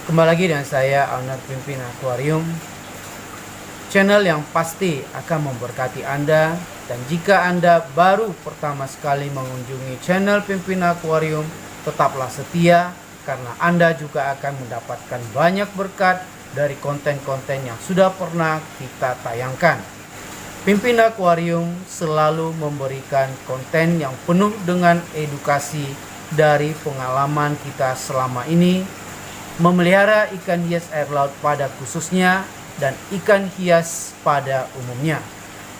Kembali lagi dengan saya, owner Pimpin Aquarium, channel yang pasti akan memberkati Anda. Dan jika Anda baru pertama sekali mengunjungi channel Pimpin Aquarium, tetaplah setia karena Anda juga akan mendapatkan banyak berkat dari konten-konten yang sudah pernah kita tayangkan. Pimpin Aquarium selalu memberikan konten yang penuh dengan edukasi dari pengalaman kita selama ini memelihara ikan hias air laut pada khususnya dan ikan hias pada umumnya.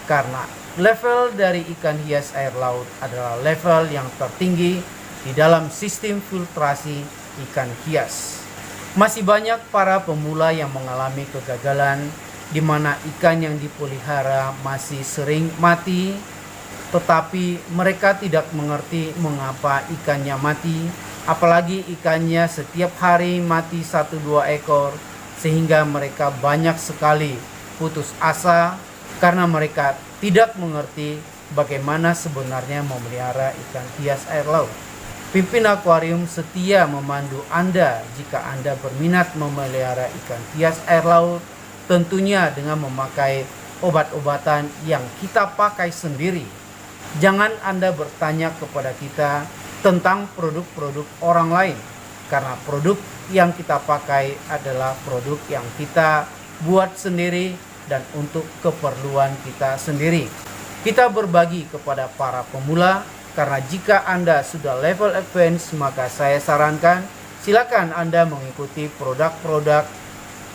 Karena level dari ikan hias air laut adalah level yang tertinggi di dalam sistem filtrasi ikan hias. Masih banyak para pemula yang mengalami kegagalan di mana ikan yang dipelihara masih sering mati, tetapi mereka tidak mengerti mengapa ikannya mati. Apalagi ikannya setiap hari mati 1-2 ekor, sehingga mereka banyak sekali putus asa karena mereka tidak mengerti bagaimana sebenarnya memelihara ikan hias air laut. Pimpin Aquarium setia memandu Anda jika Anda berminat memelihara ikan hias air laut, tentunya dengan memakai obat-obatan yang kita pakai sendiri. Jangan Anda bertanya kepada kita tentang produk-produk orang lain, karena produk yang kita pakai adalah produk yang kita buat sendiri dan untuk keperluan kita sendiri. Kita berbagi kepada para pemula, karena jika Anda sudah level advance, maka saya sarankan silakan Anda mengikuti produk-produk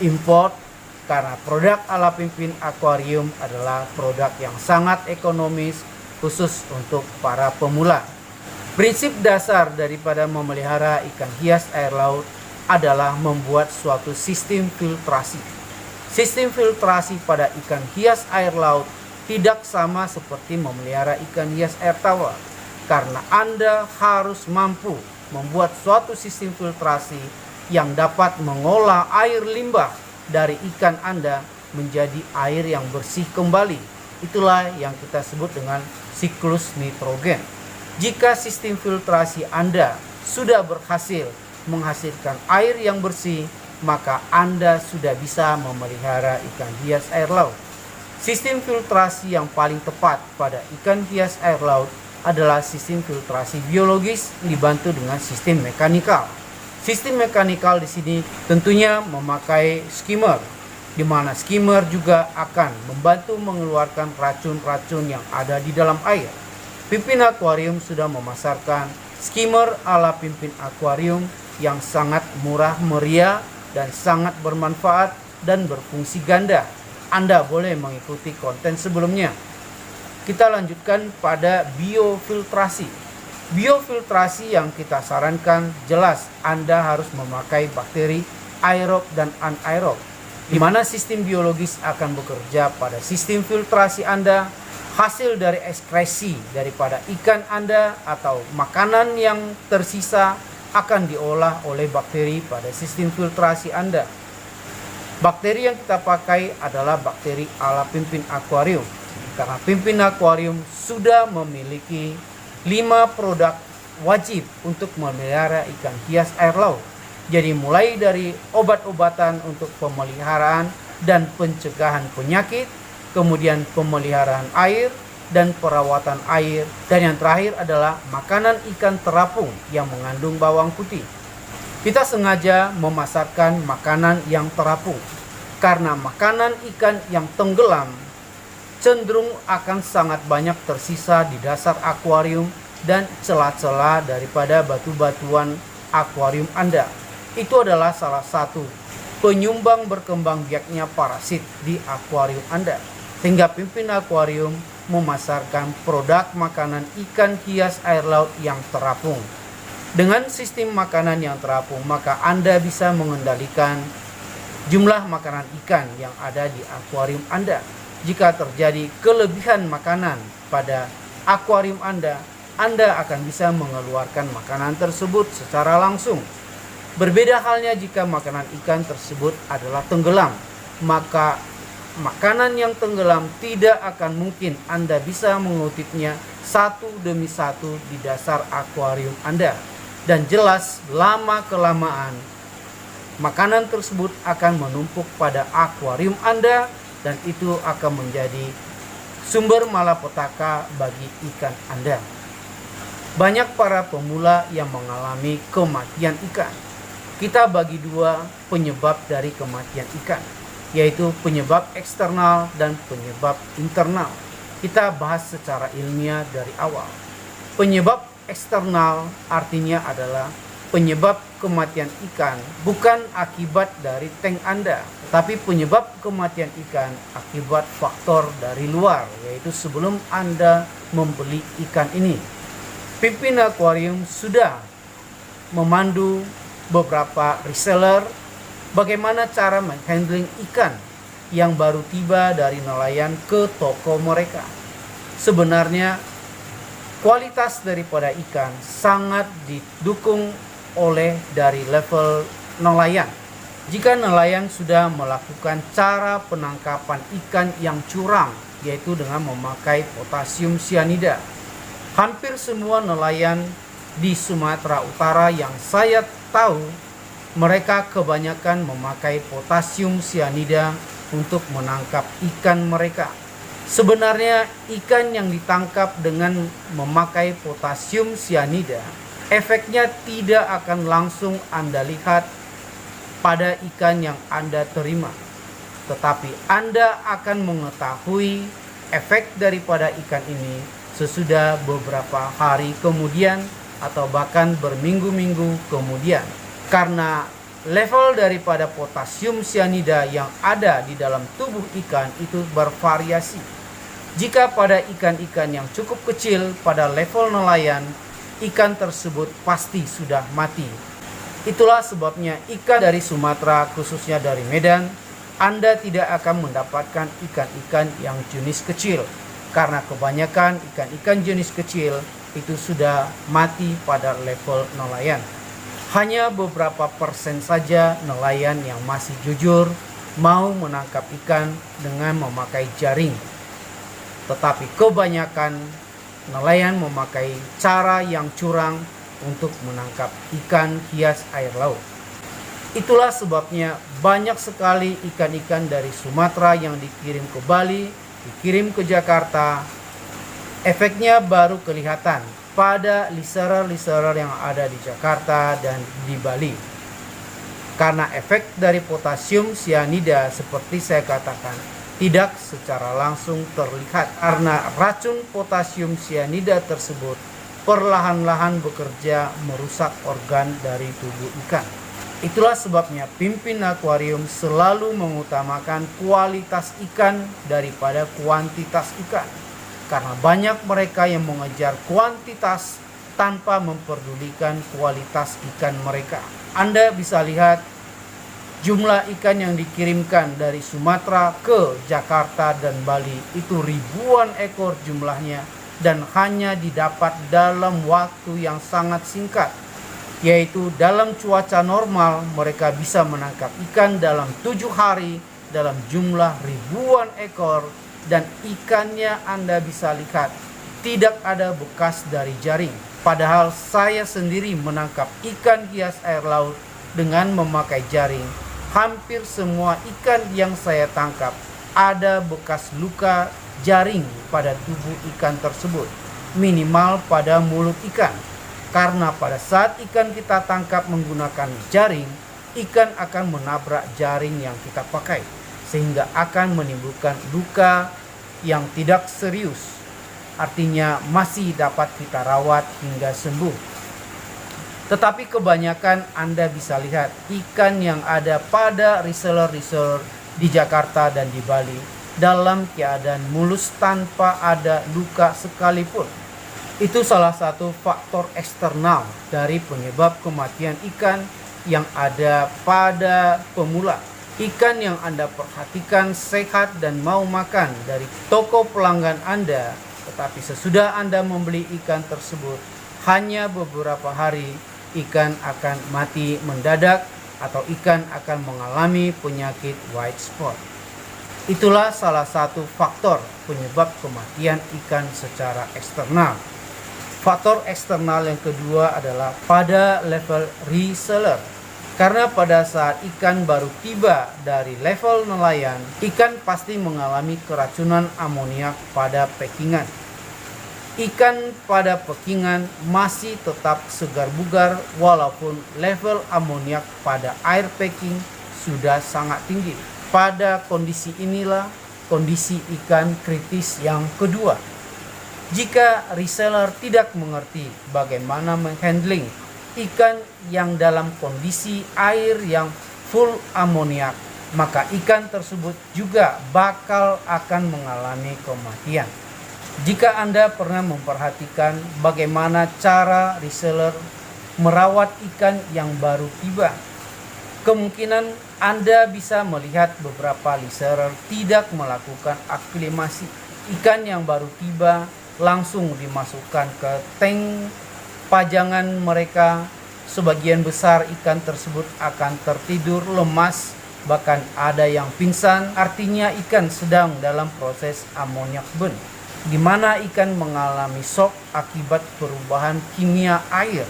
import, karena produk ala Pimpin Aquarium adalah produk yang sangat ekonomis khusus untuk para pemula. Prinsip dasar daripada memelihara ikan hias air laut adalah membuat suatu sistem filtrasi. Sistem filtrasi pada ikan hias air laut tidak sama seperti memelihara ikan hias air tawar, karena Anda harus mampu membuat suatu sistem filtrasi yang dapat mengolah air limbah dari ikan Anda menjadi air yang bersih kembali. Itulah yang kita sebut dengan siklus nitrogen. Jika sistem filtrasi Anda sudah berhasil menghasilkan air yang bersih, maka Anda sudah bisa memelihara ikan hias air laut. Sistem filtrasi yang paling tepat pada ikan hias air laut adalah sistem filtrasi biologis dibantu dengan sistem mekanikal. Sistem mekanikal di sini tentunya memakai skimmer, di mana skimmer juga akan membantu mengeluarkan racun-racun yang ada di dalam air. Pimpin Aquarium sudah memasarkan skimmer ala Pimpin Aquarium yang sangat murah meriah dan sangat bermanfaat dan berfungsi ganda. Anda boleh mengikuti konten sebelumnya. Kita lanjutkan pada biofiltrasi. Biofiltrasi yang kita sarankan jelas Anda harus memakai bakteri aerob dan anaerob, di mana sistem biologis akan bekerja pada sistem filtrasi Anda. Hasil dari ekskresi daripada ikan Anda atau makanan yang tersisa akan diolah oleh bakteri pada sistem filtrasi Anda. Bakteri yang kita pakai adalah bakteri ala Pimpin Aquarium, karena Pimpin Aquarium sudah memiliki 5 produk wajib untuk memelihara ikan hias air laut. Jadi mulai dari obat-obatan untuk pemeliharaan dan pencegahan penyakit, kemudian pemeliharaan air dan perawatan air, dan yang terakhir adalah makanan ikan terapung yang mengandung bawang putih. Kita sengaja memasarkan makanan yang terapung karena makanan ikan yang tenggelam cenderung akan sangat banyak tersisa di dasar akuarium dan celah-celah daripada batu-batuan akuarium Anda. Itu adalah salah satu penyumbang berkembang biaknya parasit di akuarium Anda. Sehingga Pimpin Aquarium memasarkan produk makanan ikan hias air laut yang terapung. Dengan sistem makanan yang terapung, maka Anda bisa mengendalikan jumlah makanan ikan yang ada di akuarium Anda. Jika terjadi kelebihan makanan pada akuarium Anda akan bisa mengeluarkan makanan tersebut secara langsung. Berbeda halnya jika makanan ikan tersebut adalah tenggelam, maka makanan yang tenggelam tidak akan mungkin Anda bisa mengutipnya satu demi satu di dasar akuarium Anda. Dan jelas lama-kelamaan makanan tersebut akan menumpuk pada akuarium Anda dan itu akan menjadi sumber malapetaka bagi ikan Anda. Banyak para pemula yang mengalami kematian ikan. Kita bagi dua penyebab dari kematian ikan, yaitu penyebab eksternal dan penyebab internal. Kita bahas secara ilmiah dari awal. Penyebab eksternal artinya adalah penyebab kematian ikan bukan akibat dari tank Anda, tapi penyebab kematian ikan akibat faktor dari luar, yaitu sebelum Anda membeli ikan ini. Pimpin Akuarium sudah memandu beberapa reseller bagaimana cara menghandling ikan yang baru tiba dari nelayan ke toko mereka. Sebenarnya kualitas daripada ikan sangat didukung oleh dari level nelayan. Jika nelayan sudah melakukan cara penangkapan ikan yang curang, yaitu dengan memakai potasium sianida. Hampir semua nelayan di Sumatera Utara yang saya tahu, mereka kebanyakan memakai potasium sianida untuk menangkap ikan mereka. Sebenarnya ikan yang ditangkap dengan memakai potasium sianida, efeknya tidak akan langsung Anda lihat pada ikan yang Anda terima. Tetapi Anda akan mengetahui efek daripada ikan ini sesudah beberapa hari kemudian atau bahkan berminggu-minggu kemudian. Karena level daripada potasium sianida yang ada di dalam tubuh ikan itu bervariasi. Jika pada ikan-ikan yang cukup kecil pada level nelayan, ikan tersebut pasti sudah mati. Itulah sebabnya ikan dari Sumatera, khususnya dari Medan, Anda tidak akan mendapatkan ikan-ikan yang jenis kecil. Karena kebanyakan ikan-ikan jenis kecil itu sudah mati pada level nelayan. Hanya beberapa persen saja nelayan yang masih jujur mau menangkap ikan dengan memakai jaring. Tetapi kebanyakan nelayan memakai cara yang curang untuk menangkap ikan hias air laut. Itulah sebabnya banyak sekali ikan-ikan dari Sumatera yang dikirim ke Bali, dikirim ke Jakarta. Efeknya baru kelihatan pada listerer-listerer yang ada di Jakarta dan di Bali. Karena efek dari potasium sianida seperti saya katakan tidak secara langsung terlihat, karena racun potasium sianida tersebut perlahan-lahan bekerja merusak organ dari tubuh ikan. Itulah sebabnya Pimpin Akuarium selalu mengutamakan kualitas ikan daripada kuantitas ikan. Karena banyak mereka yang mengejar kuantitas tanpa memperdulikan kualitas ikan mereka. Anda bisa lihat jumlah ikan yang dikirimkan dari Sumatera ke Jakarta dan Bali itu ribuan ekor jumlahnya dan hanya didapat dalam waktu yang sangat singkat, yaitu dalam cuaca normal mereka bisa menangkap ikan dalam 7 hari dalam jumlah ribuan ekor, dan ikannya Anda bisa lihat tidak ada bekas dari jaring. Padahal saya sendiri menangkap ikan hias air laut dengan memakai jaring. Hampir semua ikan yang saya tangkap ada bekas luka jaring pada tubuh ikan tersebut, minimal pada mulut ikan. Karena pada saat ikan kita tangkap menggunakan jaring, ikan akan menabrak jaring yang kita pakai, sehingga akan menimbulkan luka yang tidak serius. Artinya masih dapat kita rawat hingga sembuh. Tetapi kebanyakan Anda bisa lihat ikan yang ada pada reseller-reseller di Jakarta dan di Bali dalam keadaan mulus tanpa ada luka sekalipun. Itu salah satu faktor eksternal dari penyebab kematian ikan yang ada pada pemula. Ikan yang Anda perhatikan sehat dan mau makan dari toko pelanggan Anda, tetapi sesudah Anda membeli ikan tersebut, hanya beberapa hari ikan akan mati mendadak atau ikan akan mengalami penyakit white spot. Itulah salah satu faktor penyebab kematian ikan secara eksternal. Faktor eksternal yang kedua adalah pada level reseller. Karena pada saat ikan baru tiba dari level nelayan, ikan pasti mengalami keracunan amoniak pada packingan. Ikan pada packingan masih tetap segar bugar walaupun level amoniak pada air packing sudah sangat tinggi. Pada kondisi inilah kondisi ikan kritis yang kedua. Jika reseller tidak mengerti bagaimana menghandling ikan yang dalam kondisi air yang full amoniak, maka ikan tersebut juga bakal akan mengalami kematian. Jika Anda pernah memperhatikan bagaimana cara reseller merawat ikan yang baru tiba, kemungkinan Anda bisa melihat beberapa reseller tidak melakukan aklimasi. Ikan yang baru tiba langsung dimasukkan ke tank pajangan mereka. Sebagian besar ikan tersebut akan tertidur lemas, bahkan ada yang pingsan. Artinya ikan sedang dalam proses amoniak burn, di mana ikan mengalami shock akibat perubahan kimia air,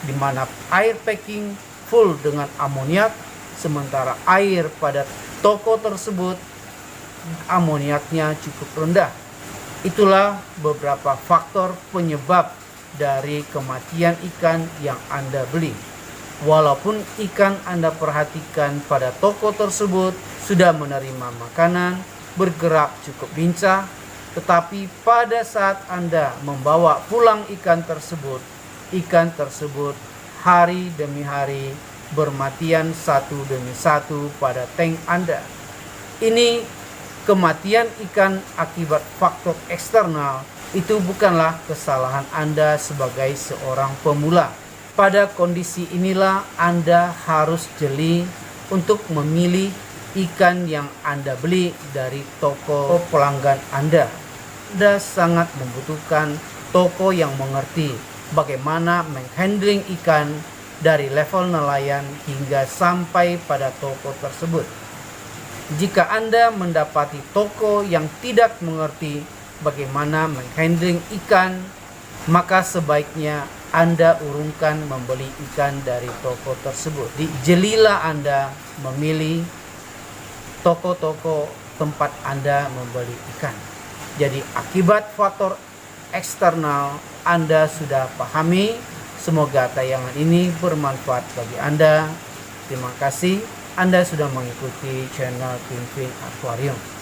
di mana air packing full dengan amoniak, sementara air pada toko tersebut amoniaknya cukup rendah. Itulah beberapa faktor penyebab dari kematian ikan yang Anda beli. Walaupun ikan Anda perhatikan pada toko tersebut sudah menerima makanan, bergerak cukup lincah, tetapi pada saat Anda membawa pulang ikan tersebut hari demi hari bermatian satu demi satu pada tank Anda. Ini kematian ikan akibat faktor eksternal. Itu bukanlah kesalahan Anda sebagai seorang pemula. Pada kondisi inilah Anda harus jeli untuk memilih ikan yang Anda beli dari toko pelanggan Anda. Anda sangat membutuhkan toko yang mengerti bagaimana menghandling ikan dari level nelayan hingga sampai pada toko tersebut. Jika Anda mendapati toko yang tidak mengerti bagaimana menghandling ikan, maka sebaiknya Anda urungkan membeli ikan dari toko tersebut. Jelilah Anda memilih toko-toko tempat Anda membeli ikan. Jadi akibat faktor eksternal Anda sudah pahami. Semoga tayangan ini bermanfaat bagi Anda. Terima kasih Anda sudah mengikuti channel Pimpin Aquarium.